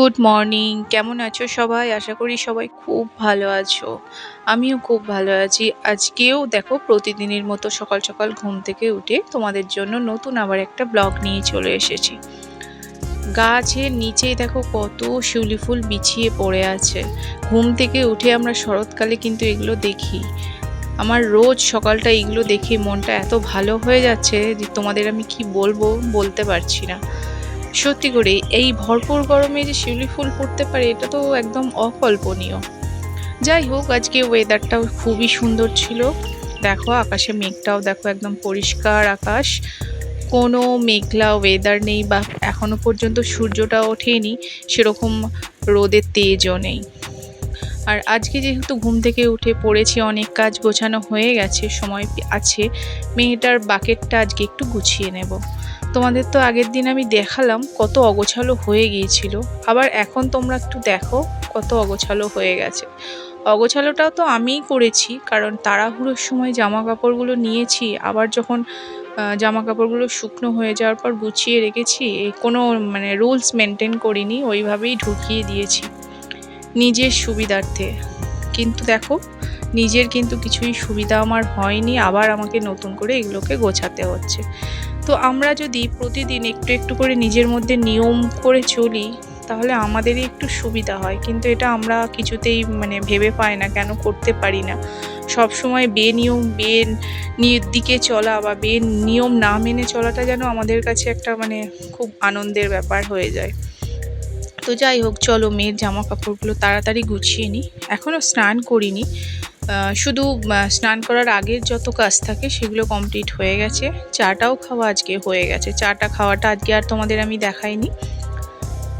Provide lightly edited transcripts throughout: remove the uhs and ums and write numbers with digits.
Good morning. কেমন আছো সবাই? আশা করি সবাই খুব ভালো আছো। আমিও খুব ভালো আছি। আজকেও দেখো প্রতিদিনের মতো সকাল সকাল ঘুম থেকে উঠে তোমাদের জন্য নতুন আবার একটা ব্লগ নিয়ে চলে এসেছি। গাছের নিচে দেখো কত শিউলি ফুল বিছিয়ে পড়ে আছে। ঘুম থেকে উঠে আমরা শরৎকালে কিন্তু এগুলো দেখি। আমার রোজ সকালটা এগুলো দেখে মনটা এত ভালো হয়ে যাচ্ছে যে তোমাদের আমি কি বলবো বলতে পারছি না। সত্যি করে এই ভরপুর গরমে যে শিউলি ফুল ফুটতে পারে এটা তো একদম অকল্পনীয়। যাই হোক, আজকে ওয়েদারটাও খুবই সুন্দর ছিল। দেখো আকাশে মেঘটাও দেখো, একদম পরিষ্কার আকাশ, কোনো মেঘলা ওয়েদার নেই, বা এখনো পর্যন্ত সূর্যটা ওঠেনি, সেরকম রোদের তেজও নেই। আর আজকে যেহেতু ঘুম থেকে উঠে পড়েছি, অনেক কাজ গোছানো হয়ে গেছে, সময় আছে, মেয়েটার বাকেটটা আজকে একটু গুছিয়ে নেব। তোমাদের তো আগের দিন আমি দেখালাম কত অগোছালো হয়ে গিয়েছিল, আবার এখন তোমরা একটু দেখো কত অগোছালো হয়ে গেছে। অগোছালোটাও তো আমিই করেছি, কারণ তাড়াহুড়োর সময় জামা কাপড়গুলো নিয়েছি, আবার যখন জামা কাপড়গুলো শুকনো হয়ে যাওয়ার পর গুছিয়ে রেখেছি, কোনো রুলস মেনটেন করিনি, ওইভাবেই ঢুকিয়ে দিয়েছি নিজের সুবিধার্থে। কিন্তু দেখো, নিজের কিন্তু কিছুই সুবিধা আমার হয়নি, আবার আমাকে নতুন করে এগুলোকে গোছাতে হচ্ছে। তো আমরা যদি প্রতিদিন একটু একটু করে নিজের মধ্যে নিয়ম করে চলি, তাহলে আমাদেরই একটু সুবিধা হয়, কিন্তু এটা আমরা কিছুতেই ভেবে পাই না, কেন করতে পারি না। সব সময় বেনিয়ম দিকে চলা বা নিয়ম না মেনে চলাটা যেন আমাদের কাছে একটা খুব আনন্দের ব্যাপার হয়ে যায়। তো যাই হোক, চলো মেয়ের জামা কাপড়গুলো তাড়াতাড়ি গুছিয়ে নিই। এখনও স্নান করিনি, শুধু স্নান করার আগের যত কাজ থাকে সেগুলো কমপ্লিট হয়ে গেছে। চাটাও খাওয়া আজকে হয়ে গেছে। চাটা খাওয়াটা আজকে আর তোমাদের আমি দেখাইনি।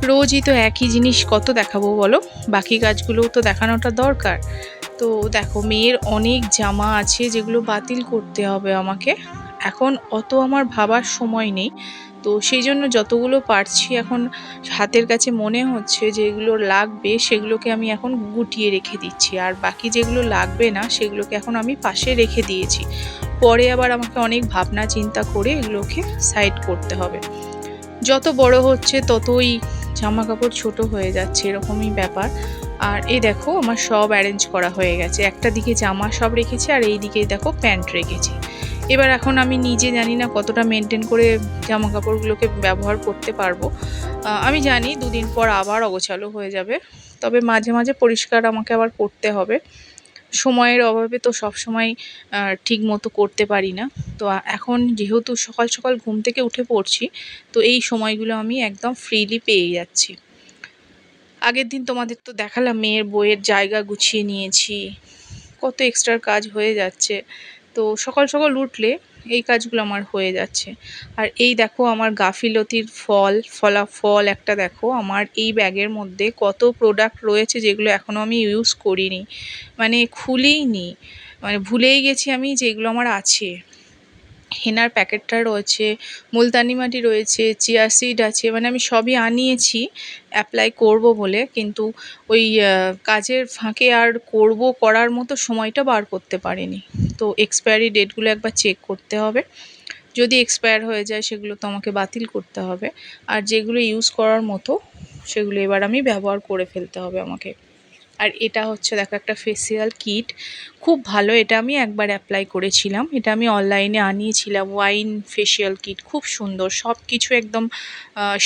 রোজই তো একই জিনিস কত দেখাবো বলো, বাকি কাজগুলোও তো দেখানোটা দরকার। তো দেখো, মেয়ের অনেক জামা আছে যেগুলো বাতিল করতে হবে আমাকে। এখন অত আমার ভাবার সময় নেই, তো সেই জন্য যতগুলো পারছি এখন হাতের কাছে মনে হচ্ছে যে এগুলো লাগবে, সেগুলোকে আমি এখন গুটিয়ে রেখে দিচ্ছি, আর বাকি যেগুলো লাগবে না সেগুলোকে এখন আমি পাশে রেখে দিয়েছি। পরে আবার আমাকে অনেক ভাবনা চিন্তা করে এগুলোকে সাইড করতে হবে। যত বড় হচ্ছে ততই জামা কাপড় ছোট হয়ে যাচ্ছে, এরকমই ব্যাপার। আর এই দেখো আমার সব অ্যারেঞ্জ করা হয়ে গেছে, একটা দিকে জামা সব রেখেছি আর এই দিকে দেখো প্যান্ট রেখেছি। এবার এখন আমি নিজে জানি না কতটা মেনটেন করে জামা কাপড়গুলোকে ব্যবহার করতে পারবো। আমি জানি দুদিন পর আবার অগোছালো হয়ে যাবে, তবে মাঝে মাঝে পরিষ্কার আমাকে আবার করতে হবে। সময়ের অভাবে তো সব সময় ঠিক মতো করতে পারি না। তো এখন যেহেতু সকাল সকাল ঘুম থেকে উঠে পড়ছি, তো এই সময়গুলো আমি একদম ফ্রিলি পেয়ে যাচ্ছি। আগের দিন তোমাদের তো দেখালাম মেয়ের বইয়ের জায়গা গুছিয়ে নিয়েছি, কত এক্সট্রা কাজ হয়ে যাচ্ছে। তো সকাল সকাল উঠলে এই কাজগুলো আমার হয়ে যাচ্ছে। আর এই দেখো আমার গাফিলতির ফলাফল একটা দেখো, আমার এই ব্যাগের মধ্যে কত প্রোডাক্ট রয়েছে যেগুলো এখনও আমি ইউজ করিনি, খুলিনি, ভুলেই গেছি আমি যেগুলো আমার আছে। হেনার প্যাকেটটা রয়েছে, মুলতানি মাটি রয়েছে, চিয়া সিড আছে, আমি সবই আনিয়েছি অ্যাপ্লাই করব বলে, কিন্তু ওই কাজের ফাঁকে আর করার মতো সময়টা বার করতে পারিনি। তো এক্সপায়ারি ডেটগুলো একবার চেক করতে হবে, যদি এক্সপায়ার হয়ে যায় সেগুলো তো আমাকে বাতিল করতে হবে, আর যেগুলো ইউজ করার মতো সেগুলো এবার আমি ব্যবহার করে ফেলতে হবে আমাকে। আর এটা হচ্ছে দেখো একটা ফেসিয়াল কিট, খুব ভালো, এটা আমি একবার অ্যাপ্লাই করেছিলাম, এটা আমি অনলাইনে আনিয়েছিলাম। ওয়াইন ফেসিয়াল কিট, খুব সুন্দর, সব কিছু একদম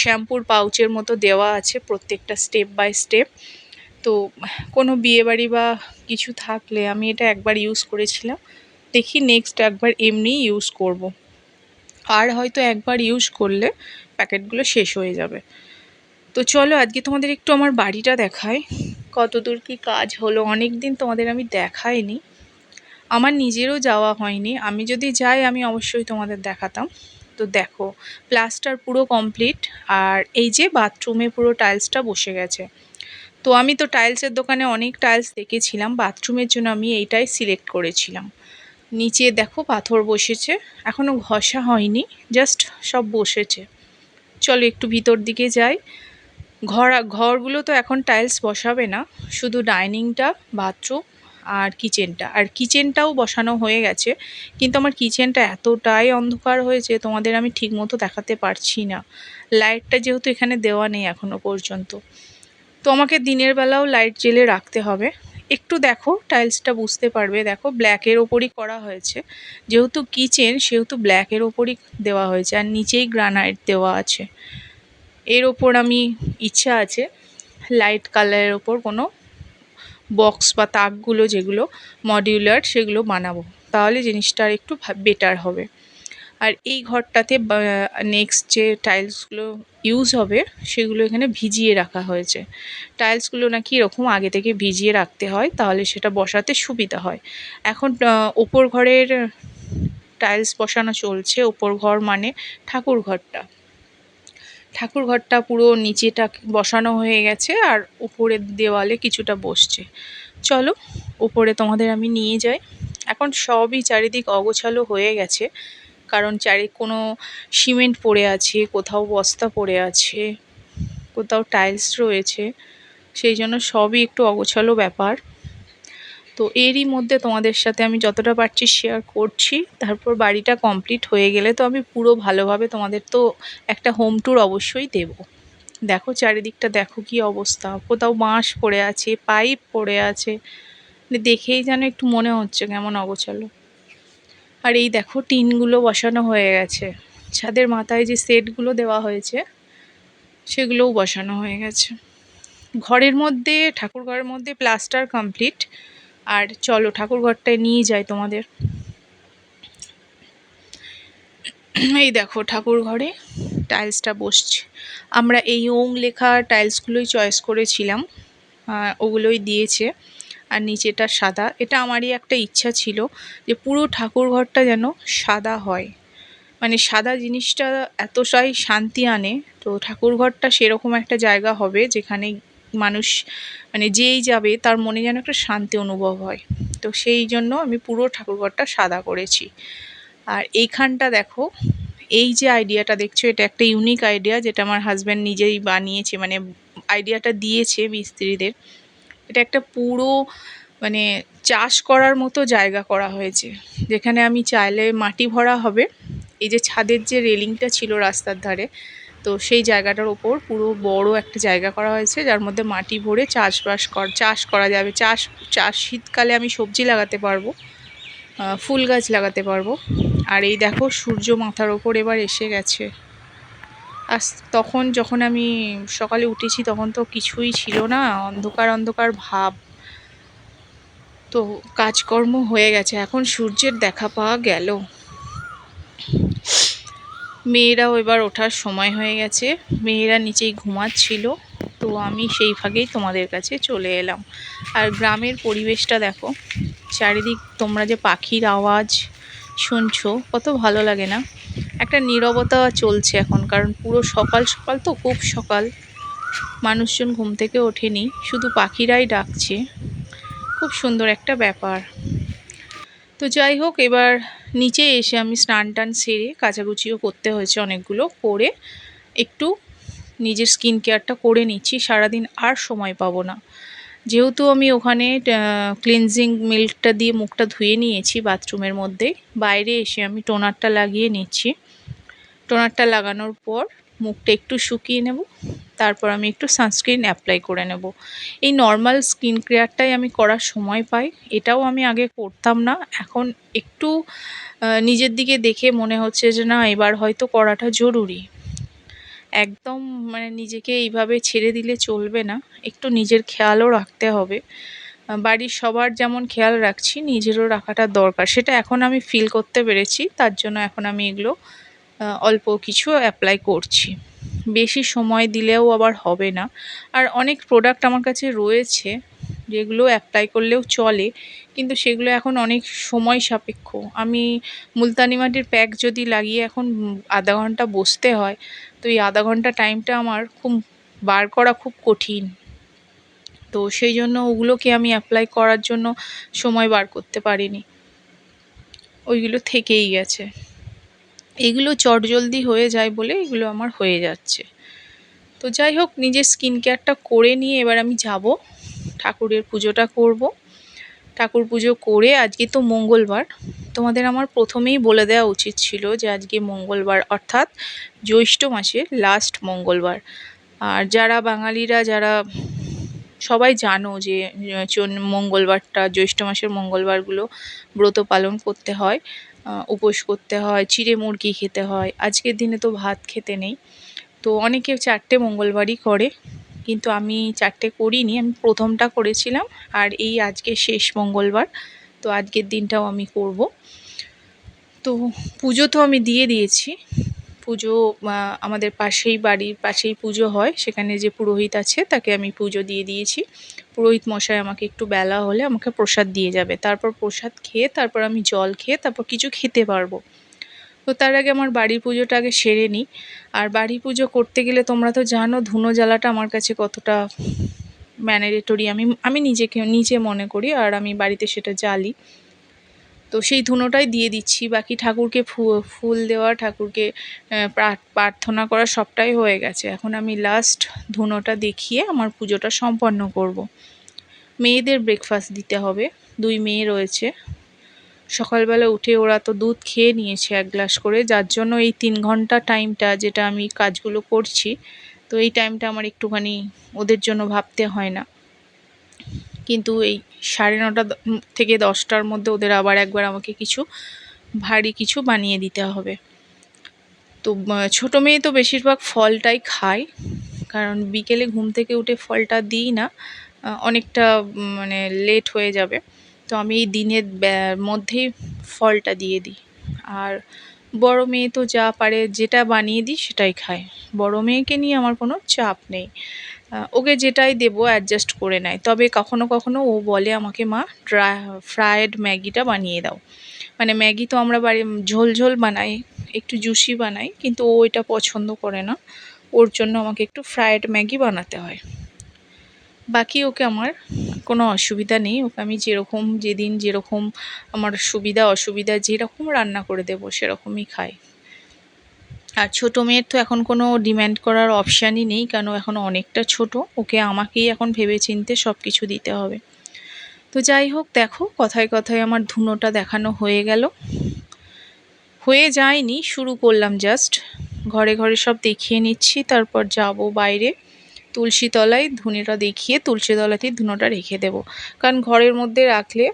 শ্যাম্পুর পাউচের মতো দেওয়া আছে, প্রত্যেকটা স্টেপ বাই স্টেপ। তো কোনো বিয়েবাড়ি বা কিছু থাকলে আমি এটা একবার ইউজ করেছিলাম, দেখি নেক্সট একবার এমনি ইউজ করব। আর হয়তো একবার ইউজ করলে প্যাকেটগুলো শেষ হয়ে যাবে। তো চলো আজকে তোমাদের একটু আমার বাড়িটা দেখাই, কতদূর কি কাজ হলো। অনেক দিন তোমাদের আমি দেখাইনি, আমার নিজেরও যাওয়া হয়নি, আমি যদি যাই আমি অবশ্যই তোমাদের দেখাতাম। তো দেখো, প্লাস্টার পুরো কমপ্লিট, আর এই যে বাথরুমে পুরো টাইলসটা বসে গেছে। তো আমি তো টাইলসের দোকানে অনেক টাইলস দেখেছিলাম, বাথরুমের জন্য আমি এইটাই সিলেক্ট করেছিলাম। নিচে দেখো পাথর বসেছে, এখনও ঘষা হয়নি, জাস্ট সব বসেছে। চলো একটু ভিতর দিকে যাই। ঘরগুলো তো এখন টাইলস বসাবে না, শুধু ডাইনিংটা, বাথরুম আর কিচেনটাও বসানো হয়ে গেছে, কিন্তু আমার কিচেনটা এতটাই অন্ধকার হয়েছে তোমাদের আমি ঠিকমতো দেখাতে পারছি না, লাইটটা যেহেতু এখানে দেওয়া নেই এখনো পর্যন্ত। তো আমাকে দিনের বেলাও লাইট জ্বেলে রাখতে হবে। একটু দেখো টাইলসটা বুঝতে পারবে, দেখো ব্ল্যাকের ওপরই করা হয়েছে, যেহেতু কিচেন সেহেতু ব্ল্যাকের ওপরই দেওয়া হয়েছে, আর নিচেই গ্রানাইট দেওয়া আছে। এর ওপর আমি ইচ্ছা আছে লাইট কালারের ওপর কোনো বক্স বা তাকগুলো যেগুলো মডিউলার সেগুলো বানাবো, তাহলে জিনিসটা আর একটু বেটার হবে। আর এই ঘরটাতে নেক্সট যে টাইলসগুলো ইউজ হবে সেগুলো এখানে ভিজিয়ে রাখা হয়েছে। টাইলসগুলো নাকি এরকম আগে থেকে ভিজিয়ে রাখতে হয়, তাহলে সেটা বসাতে সুবিধা হয়। এখন ওপর ঘরের টাইলস বসানো চলছে। ওপর ঘর মানে ঠাকুর ঘরটা, ঠাকুর ঘরটা পুরো নিচেটা বসানো হয়ে গেছে, আর উপরের দেওয়ালে কিছুটা বসছে। চলো উপরে তোমাদের আমি নিয়ে যাই। এখন সবই চারিদিক অগোছালো হয়ে গেছে, কারণ কোনো সিমেন্ট পড়ে আছে, কোথাও বস্তা পড়ে আছে, কোথাও টাইলস রয়েছে, সেই জন্য সবই একটু অগোছালো ব্যাপার। তো এরই মধ্যে তোমাদের সাথে আমি যতটা পারছি শেয়ার করছি। তারপর বাড়িটা কমপ্লিট হয়ে গেলে তো আমি পুরো ভালোভাবে তোমাদের তো একটা হোম ট্যুর অবশ্যই দেব। দেখো চারিদিকটা দেখো কি অবস্থা, কোথাও বাঁশ পড়ে আছে, পাইপ পড়ে আছে, দেখেই যেন একটু মনে হচ্ছে কেমন অগোছালো। আর এই দেখো টিনগুলো বসানো হয়ে গেছে, ছাদের মাথায় যে সেটগুলো দেওয়া হয়েছে সেগুলোও বসানো হয়ে গেছে। ঘরের মধ্যে ঠাকুর ঘরের মধ্যে প্লাস্টার কমপ্লিট। আর চলো ঠাকুর ঘরটায় নিয়ে যাই তোমাদের। এই দেখো ঠাকুর ঘরে টাইলসটা বসছে। আমরা এই ওং লেখা টাইলসগুলোই চয়েস করেছিলাম, ওগুলোই দিয়েছে। আর নিচেটা সাদা। এটা আমারই একটা ইচ্ছা ছিল যে পুরো ঠাকুর ঘরটা যেন সাদা হয়, মানে সাদা জিনিসটা এতটাই শান্তি আনে। তো ঠাকুর ঘরটা সেরকম একটা জায়গা হবে যেখানে মানুষ মানে যেই যাবে তার মনে যেন একটা শান্তি অনুভব হয়। তো সেই জন্য আমি পুরো ঠাকুর ঘরটা সাদা করেছি। আর এইখানটা দেখো, এই যে আইডিয়াটা দেখছো এটা একটা ইউনিক আইডিয়া, যেটা আমার হাজব্যান্ড নিজেই বানিয়েছে, মানে আইডিয়াটা দিয়েছে মিস্ত্রিদের। এটা একটা পুরো মানে চাষ করার মতো জায়গা করা হয়েছে, যেখানে আমি চাইলে মাটি ভরা হবে। এই যে ছাদের যে রেলিংটা ছিল রাস্তার ধারে, তো সেই জায়গাটার ওপর পুরো বড় একটা জায়গা করা হয়েছে, যার মধ্যে মাটি ভরে চাষ করা যাবে। চাষ শীতকালে আমি সবজি লাগাতে পারবো, ফুল গাছ লাগাতে পারবো। আর এই দেখো সূর্য মাথার ওপর এবার এসে গেছে। আর তখন যখন আমি সকালে উঠেছি তখন তো কিছুই ছিল না, অন্ধকার অন্ধকার ভাব। তো কাজকর্ম হয়ে গেছে, এখন সূর্যের দেখা পাওয়া গেল। মেয়েরাও এবার ওঠার সময় হয়ে গেছে, মেয়েরা নিচেই ঘুমাচ্ছিল। তো আমি সেই ভাগেই তোমাদের কাছে চলে এলাম। আর গ্রামের পরিবেশটা দেখো, চারিদিক তোমরা যে পাখির আওয়াজ শুনছো, কত ভালো লাগে না? একটা নীরবতা চলছে এখন, কারণ পুরো সকাল সকাল তো, খুব সকাল, মানুষজন ঘুম থেকে ওঠেনি, শুধু পাখিরাই ডাকছে। খুব সুন্দর একটা ব্যাপার। তো যাই হোক, এবার নিচে এসে আমি স্নান টান সেরে কাচাকুচিও করতে হয়েছে অনেকগুলো, করে একটু নিজের স্কিন কেয়ারটা করে নিচ্ছি। সারাদিন আর সময় পাবো না, যেহেতু আমি ওখানে ক্লিনজিং মিল্কটা দিয়ে মুখটা ধুয়ে নিয়েছি বাথরুমের মধ্যে। বাইরে এসে আমি টোনারটা লাগিয়ে নিচ্ছি। টোনারটা লাগানোর পর মুখটা একটু শুকিয়ে নেব, তারপর আমি একটু সানস্ক্রিন অ্যাপ্লাই করে নেব। এই নর্মাল স্কিন কেয়ারটাই আমি করার সময় পাই, এটাও আমি আগে করতাম না। এখন একটু নিজের দিকে দেখে মনে হচ্ছে যে না, এবার হয়তো করাটা জরুরি। একদম মানে নিজেকে এইভাবে ছেড়ে দিলে চলবে না, একটু নিজের খেয়ালও রাখতে হবে। বাড়ির সবার যেমন খেয়াল রাখছি, নিজেরও রাখাটা দরকার, সেটা এখন আমি ফিল করতে পেরেছি। তার জন্য এখন আমি এগুলো অল্প কিছু অ্যাপ্লাই করছি, বেশি সময় দিলেও আবার হবে না। আর অনেক প্রোডাক্ট আমার কাছে রয়েছে যেগুলো অ্যাপ্লাই করলেও চলে, কিন্তু সেগুলো এখন অনেক সময় সাপেক্ষ। আমি মুলতানি মাটির প্যাক যদি লাগিয়ে এখন আধা ঘন্টা বসতে হয়, তো এই আধা ঘন্টা টাইমটা আমার খুব বার করা খুব কঠিন। তো সেই জন্য ওগুলোকে আমি অ্যাপ্লাই করার জন্য সময় বার করতে পারিনি, ওইগুলো থেকেই গেছে। এগুলো চটজলদি হয়ে যায় বলে এগুলো আমার হয়ে যাচ্ছে। তো যাই হোক, নিজের স্কিন কেয়ারটা করে নিয়ে এবার আমি যাব ঠাকুরের পুজোটা করব। ঠাকুর পুজো করে, আজকে তো মঙ্গলবার, তোমাদের আমার প্রথমেই বলে দেওয়া উচিত ছিল যে আজকে মঙ্গলবার, অর্থাৎ জ্যৈষ্ঠ মাসের লাস্ট মঙ্গলবার। আর যারা বাঙালিরা যারা সবাই জানো যে মঙ্গলবারটা, জ্যৈষ্ঠ মাসের মঙ্গলবারগুলো ব্রত পালন করতে হয়, উপোস করতে হয়, চিড়ে মুরগি খেতে হয়। আজকের দিনে তো ভাত খেতে নেই। তো অনেকে 4টে মঙ্গলবারই করে, কিন্তু আমি 4টে করিনি, আমি প্রথমটা করেছিলাম। আর এই আজকে শেষ মঙ্গলবার, তো আজকের দিনটাও আমি করব। তো পুজো তো আমি দিয়ে দিয়েছি। পুজো আমাদের বাড়ির পাশেই পুজো হয়, সেখানে যে পুরোহিত আছে তাকে আমি পুজো দিয়ে দিয়েছি। পুরোহিত মশাই আমাকে একটু বেলা হলে আমাকে প্রসাদ দিয়ে যাবে। তারপর প্রসাদ খেয়ে তারপর আমি জল খেয়ে তারপর কিছু খেতে পারবো। তো তার আগে আমার বাড়ির পুজোটা আগে সেরে নিই। আর বাড়ি পুজো করতে গেলে তোমরা তো জানো ধুনো জ্বালাটা আমার কাছে কতটা ম্যান্ডেটরি, আমি নিজে মনে করি, আর আমি বাড়িতে সেটা জ্বালি। তো সেই ধুনোটাই দিয়ে দিচ্ছি। বাকি ঠাকুরকে ফুল দেওয়া, ঠাকুরকে প্রার্থনা করা সবটাই হয়ে গেছে। এখন আমি লাস্ট ধুনোটা দেখিয়ে আমার পুজোটা সম্পন্ন করব। মেয়েদের ব্রেকফাস্ট দিতে হবে, 2 মেয়ে রয়েছে। সকালবেলা উঠে ওরা তো দুধ খেয়ে নিয়েছে 1 গ্লাস করে, যার জন্য এই 3 ঘন্টা টাইমটা যেটা আমি কাজগুলো করছি, তো এই টাইমটা আমার একটুখানি ওদের জন্য ভাবতে হয় না। কিন্তু এই 9:30 থেকে 10টার মধ্যে ওদের আবার একবার আমাকে কিছু ভারী কিছু বানিয়ে দিতে হবে। তো ছোট মেয়ে তো বেশিরভাগ ফলটাই খায়, কারণ বিকেলে ঘুম থেকে উঠে ফলটা দিই না, অনেকটা মানে লেট হয়ে যাবে। তো আমি এই দিনের মধ্যেই ফলটা দিয়ে দিই। আর বড় মেয়ে তো যা পারে যেটা বানিয়ে দিই সেটাই খায়। বড় মেয়েকে নিয়ে আমার কোনো চাপ নেই, ওকে যেটাই দেবো অ্যাডজাস্ট করে নেয়। তবে কখনো কখনো ও বলে আমাকে, মা ফ্রায়েড ম্যাগিটা বানিয়ে দাও। মানে ম্যাগি তো আমরা বাড়ি ঝোল ঝোল বানাই, একটু জুসি বানাই, কিন্তু ও এটা পছন্দ করে না। ওর জন্য আমাকে একটু ফ্রায়েড ম্যাগি বানাতে হয়। বাকি ওকে আমার কোনো অসুবিধা নেই, ওকে আমি যেরকম যেদিন যেরকম আমার সুবিধা অসুবিধা যেরকম রান্না করে দেবো সেরকমই খায়। আর ছোটো মেয়ের তো এখন কোনো ডিম্যান্ড করার অপশানই নেই, কারণ এখনও অনেকটা ছোট, ওকে আমাকেই এখন ভেবেচিন্তে সব কিছু দিতে হবে। তো যাই হোক, দেখো কথায় কথায় আমার ধুনোটা দেখানো হয়ে গেল। হয়ে যায়নি, শুরু করলাম জাস্ট। ঘরে ঘরে সব দেখিয়ে নিচ্ছি, তারপর যাব বাইরে তুলসী তলায় ধুনোটা দেখিয়ে তুলসী তলাতেই ধুনোটা রেখে দেব। কারণ ঘরের মধ্যে রাখলে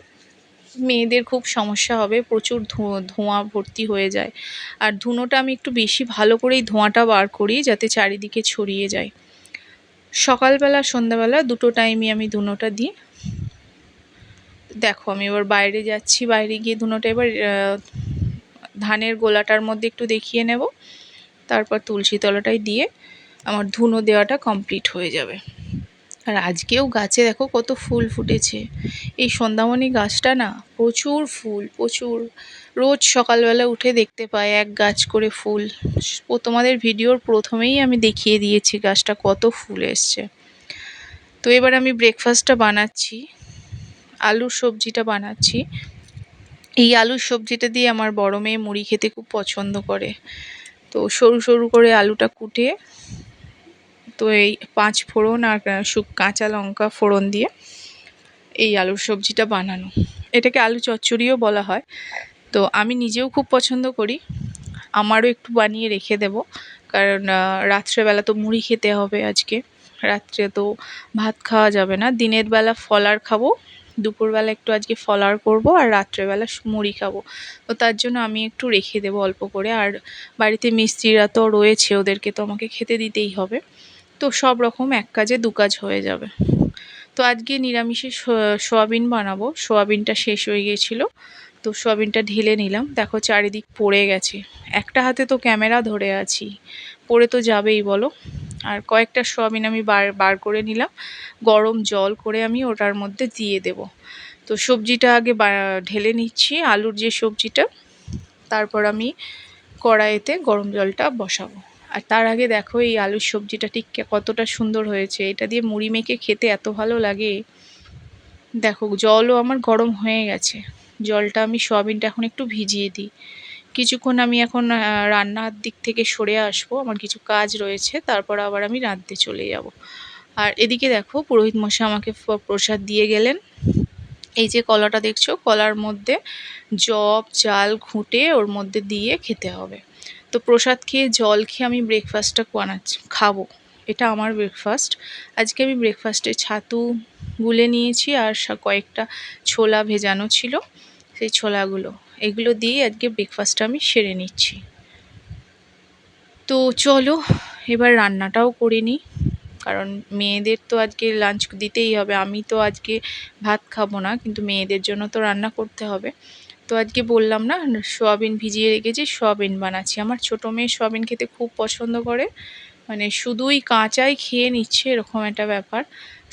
মেয়েদের খুব সমস্যা হবে, প্রচুর ধোঁয়া ভর্তি হয়ে যায়। আর ধুনোটা আমি একটু বেশি ভালো করেই ধোঁয়াটা বার করি, যাতে চারিদিকে ছড়িয়ে যায়। সকালবেলা সন্ধ্যাবেলা দুটো টাইমই আমি ধুনোটা দিই। দেখো আমি এবার বাইরে যাচ্ছি, বাইরে গিয়ে ধুনোটা এবার ধানের গোলাটার মধ্যে একটু দেখিয়ে নেব, তারপর তুলসী তলাটাই দিয়ে আমার ধুনো দেওয়াটা কমপ্লিট হয়ে যাবে। আর আজকেও গাছে দেখো কত ফুল ফুটেছে। এই সন্ধ্যামণি গাছটা না প্রচুর ফুল, প্রচুর। রোজ সকালবেলা উঠে দেখতে পাই 1 গাছ করে ফুল। তোমাদের ভিডিওর প্রথমেই আমি দেখিয়ে দিয়েছি গাছটা কত ফুল এসছে। তো এবার আমি ব্রেকফাস্টটা বানাচ্ছি, আলুর সবজিটা বানাচ্ছি। এই আলুর সবজিটা দিয়ে আমার বড় মেয়ে মুড়ি খেতে খুব পছন্দ করে। তো সরু সরু করে আলুটা কুটে, তো এই 5 ফোড়ন আর কাঁচা লঙ্কা ফোড়ন দিয়ে এই আলুর সবজিটা বানানো। এটাকে আলু চচ্চড়িও বলা হয়। তো আমি নিজেও খুব পছন্দ করি, আমারও একটু বানিয়ে রেখে দেব, কারণ রাত্রেবেলা তো মুড়ি খেতে হবে আজকে। রাত্রে তো ভাত খাওয়া যাবে না, দিনের বেলা ফলার খাবো, দুপুরবেলা একটু আজকে ফলার করব, আর রাত্রেবেলা মুড়ি খাবো। তো তার জন্য আমি একটু রেখে দেবো অল্প করে। আর বাড়িতে মিস্ত্রিরা তো রয়েছে, ওদেরকে তো আমাকে খেতে দিতেই হবে। তো সব রকম এক কাজে 2 কাজ হয়ে যাবে। তো আজকে নিরামিষে সোয়াবিন বানাবো, সোয়াবিনটা শেষ হয়ে গিয়েছিলো, তো সোয়াবিনটা ঢেলে নিলাম। দেখো চারিদিক পড়ে গেছে, একটা হাতে তো ক্যামেরা ধরে আছি, পড়ে তো যাবেই বলো। আর কয়েকটা সোয়াবিন আমি বার করে নিলাম, গরম জল করে আমি ওটার মধ্যে দিয়ে দেব। তো সবজিটা আগে ঢেলে নিচ্ছি, আলুর যে সবজিটা, তারপর আমি কড়াইতে গরম জলটা বসাবো। আর তার আগে দেখো এই আলুর সবজিটা ঠিক কতটা সুন্দর হয়েছে, এটা দিয়ে মুড়ি মেখে খেতে এত ভালো লাগে। দেখো জলও আমার গরম হয়ে গেছে, জলটা আমি সোয়াবিনটা এখন একটু ভিজিয়ে দিই। কিছুক্ষণ আমি এখন রান্নার দিক থেকে সরে আসবো, আমার কিছু কাজ রয়েছে, তারপর আবার আমি রাঁধতে চলে যাব। আর এদিকে দেখো পুরোহিত মশাই আমাকে প্রসাদ দিয়ে গেলেন। এই যে কলাটা দেখছো, কলার মধ্যে জব চাল ঘুঁটে ওর মধ্যে দিয়ে খেতে হবে। তো প্রসাদ খেয়ে জল খেয়ে আমি ব্রেকফাস্টটা খাবো। এটা আমার ব্রেকফাস্ট। আজকে আমি ব্রেকফাস্টে ছাতু গুলে নিয়েছি আর কয়েকটা ছোলা ভেজানো ছিল, সেই ছোলাগুলো। এগুলো দিয়ে আজকে ব্রেকফাস্টটা আমি সেরে নিচ্ছি। তো চলো এবার রান্নাটাও করে নিই, কারণ মেয়েদের তো আজকে লাঞ্চ দিতেই হবে। আমি তো আজকে ভাত খাবো না, কিন্তু মেয়েদের জন্য তো রান্না করতে হবে। তো আজকে বললাম না, সোয়াবিন ভিজিয়ে রেখেছি, সোয়াবিন বানাচ্ছি। আমার ছোটো মেয়ে সোয়াবিন খেতে খুব পছন্দ করে, মানে শুধুই কাঁচাই খেয়ে নিচ্ছে এরকম একটা ব্যাপার।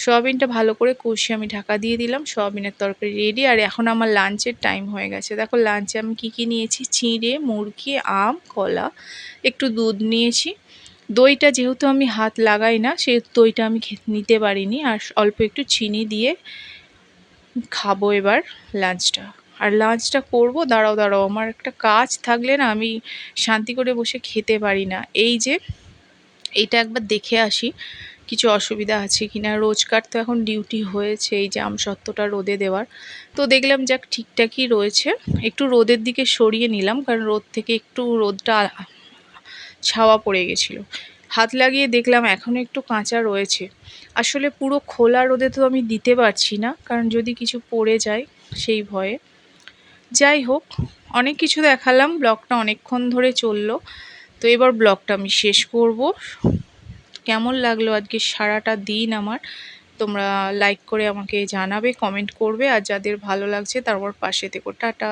সোয়াবিনটা ভালো করে কষিয়ে আমি ঢাকা দিয়ে দিলাম, সোয়াবিনের তরকারি রেডি। আর এখন আমার লাঞ্চের টাইম হয়ে গেছে। দেখো লাঞ্চে আমি কি কি নিয়েছি: চিঁড়ে, মুরগি, আম, কলা, একটু দুধ নিয়েছি। দইটা যেহেতু আমি হাত লাগাই না, সেহেতু দইটা আমি নিতে পারিনি। আর অল্প একটু চিনি দিয়ে খাবো এবার লাঞ্চটা। আর লাঞ্চটা করবো, দাঁড়াও দাঁড়াও, আমার একটা কাজ থাকলে না আমি শান্তি করে বসে খেতে পারি না। এই যে এইটা একবার দেখে আসি কিছু অসুবিধা আছে কিনা। রোজকার তো এখন ডিউটি হয়েছে এই যে আমসত্ত্বটা রোদে দেওয়ার, তো দেখলাম যাক ঠিকঠাকই রয়েছে। একটু রোদের দিকে সরিয়ে নিলাম, কারণ রোদ থেকে একটু রোদটা ছাওয়া পড়ে গেছিলো। হাত লাগিয়ে দেখলাম এখনও একটু কাঁচা রয়েছে। আসলে পুরো খোলা রোদে তো আমি দিতে পারছি না, কারণ যদি কিছু পড়ে যায় সেই ভয়ে। যাই হোক, অনেক কিছু দেখালাম, ব্লগটা অনেকক্ষণ ধরে চললো। তো এবার ব্লগটা আমি শেষ করব। কেমন লাগলো আজকে সারাটা দিন আমার, তোমরা লাইক করে আমাকে জানাবে, কমেন্ট করবে, আর যাদের ভালো লাগছে তারপর পাশে থেকো। টাটা।